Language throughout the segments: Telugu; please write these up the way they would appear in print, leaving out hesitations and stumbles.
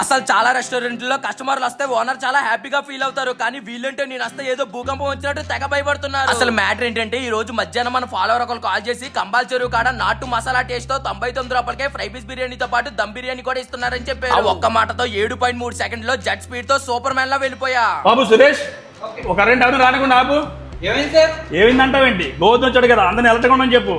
అసలు చాలా రెస్టారెంట్లో కస్టమర్లు వస్తే ఓనర్ చాలా హ్యాపీగా ఫీల్ అవుతారు. కానీ వీళ్ళంటే నేను వస్తే ఏదో భూకంపం వచ్చినట్టు తెగ భయపడుతున్నారు. అసలు మ్యాటర్ ఏంటంటే ఈ రోజు మధ్యాహ్నం మన ఫాలోవర్ ఒకరు కాల్ చేసి కంబాల్ చెరువు కాడ నాటు మసాలా టేస్ట్ తో 99 రూపాయలకే ఫ్రై పీస్ బిర్యానీతో పాటు దమ్ బిర్యానీ కూడా ఇస్తున్నారని చెప్పారు. ఆ ఒక్క మాటతో 7.3 సెకండ్ లో జెట్ స్పీడ్ తో సూపర్ మ్యాన్ లా వెళ్ళిపోయా. బాబు సురేష్ ఒక కరెంట్ అవును రానకుండా ఆపు. ఏమైందంటావేంటి? గోధుమ వచ్చాడు కదా, అందరిని ఎలటకుండా చెప్పు.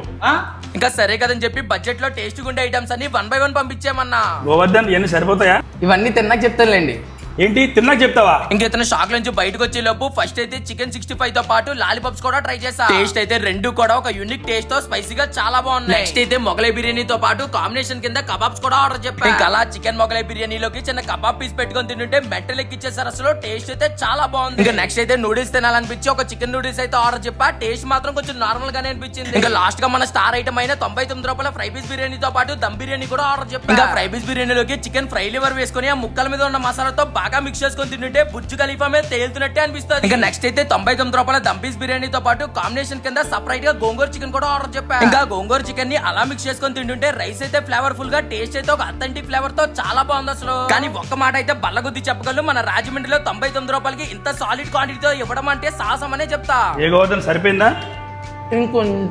ఇంకా సరే కదని చెప్పి బడ్జెట్ లో టేస్ట్ గుండే ఐటమ్స్ అన్ని 1 by 1 పంపించామన్నా. గోవర్ధన్ ఇవన్నీ సరిపోతాయా? ఇవన్నీ తిన్నాక చెప్తానులేండి. ఏంటి తిన్నాక చెప్తావా? ఇంకా ఇతను షాక్ నుంచి బయటకు వచ్చే లోపు ఫస్ట్ అయితే చికెన్ 65 తో పాటు లాలీపాప్స్ కూడా ట్రై చేసా. టేస్ట్ అయితే రెండు కూడా ఒక యూనిక్ టేస్ట్ తో స్పైసీగా చాలా బాగున్నాయి. నెక్స్ట్ అయితే మొగలై బిర్యానీతో పాటు కాంబినేషన్ కింద కబాబ్స్ కూడా ఆర్డర్ చెప్పాను. ఇంకా అలా చికెన్ మొగలై బిర్యానీలోకి చిన్న కబాబ్ పీస్ పెట్టుకొని తింటుంటే మెంటల్ ఎక్కిచ్చేసారు. అసలు టేస్ట్ అయితే చాలా బాగుంది. ఇంకా నెక్స్ట్ అయితే నూడిల్స్ తినాలనిపించి ఒక చికెన్ నూడిల్స్ అయితే ఆర్డర్ చెప్పా. టేస్ట్ మాత్రం కొంచెం నార్మల్ గానే అనిపించింది. ఇంకా లాస్ట్ గా మన స్టార్ ఐటమ్ అయిన 99 రూపాయల ఫ్రై పీస్ బిర్యానీతో పాటు దమ్ బిర్యానీ కూడా ఆర్డర్ చెప్పా. ఇంకా ఫ్రై పీస్ బిర్యానీలోకి చికెన్ ఫ్రై లివర్ వేసుకుని ఆ ముక్కల మీద ఉన్న మసాలాతో బాగా మిక్స్ చేసుకొని బుజ్జు ఖలీఫా మీద తేలుతున్నట్టే అనిపిస్తుంది. ఇంకా నెక్స్ట్ అయితే 99 రూపాయల దమ్ పీస్ బిర్యానీతో పాటు కాంబినేషన్ కింద సపరేట్ గా గోంగూర చికెన్ కూడా ఆర్డర్ చెప్పా. ఇంకా గోంగూర చికెన్ ని అలా మిక్స్ చేసుకొని తింటుంటే రైస్ అయితే ఫ్లేవర్ఫుల్ గా, టేస్ట్ అయితే ఒక అథెంటిక్ ఫ్లేవర్ తో చాలా బాగుంది అసలు. కానీ ఒక్క మాట అయితే బల్లగుద్ది చెప్పగలను, మన రాజమండ్రిలో 99 రూపాయలకి ఇంత సాలిడ్ క్వాంటిటీతో ఇవ్వడం అంటే సాహసం అనే చెప్తా. ఏ గోవర్ధన్ సరిపోయిందా?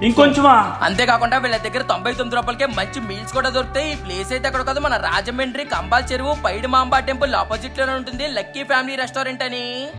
ఇంకొంచెమా? అంతేకాకుండా వీళ్ళ దగ్గర 99 రూపాయలకే మంచి మీల్స్ కూడా దొరుకుతాయి. ఈ ప్లేస్ అయితే ఎక్కడ కాదు, మన రాజమండ్రి కంబాల్ చెరువు పైడి మాంబా టెంపుల్ ఆపోజిట్ లోనే ఉంటుంది లక్కీ ఫ్యామిలీ రెస్టారెంట్ అని.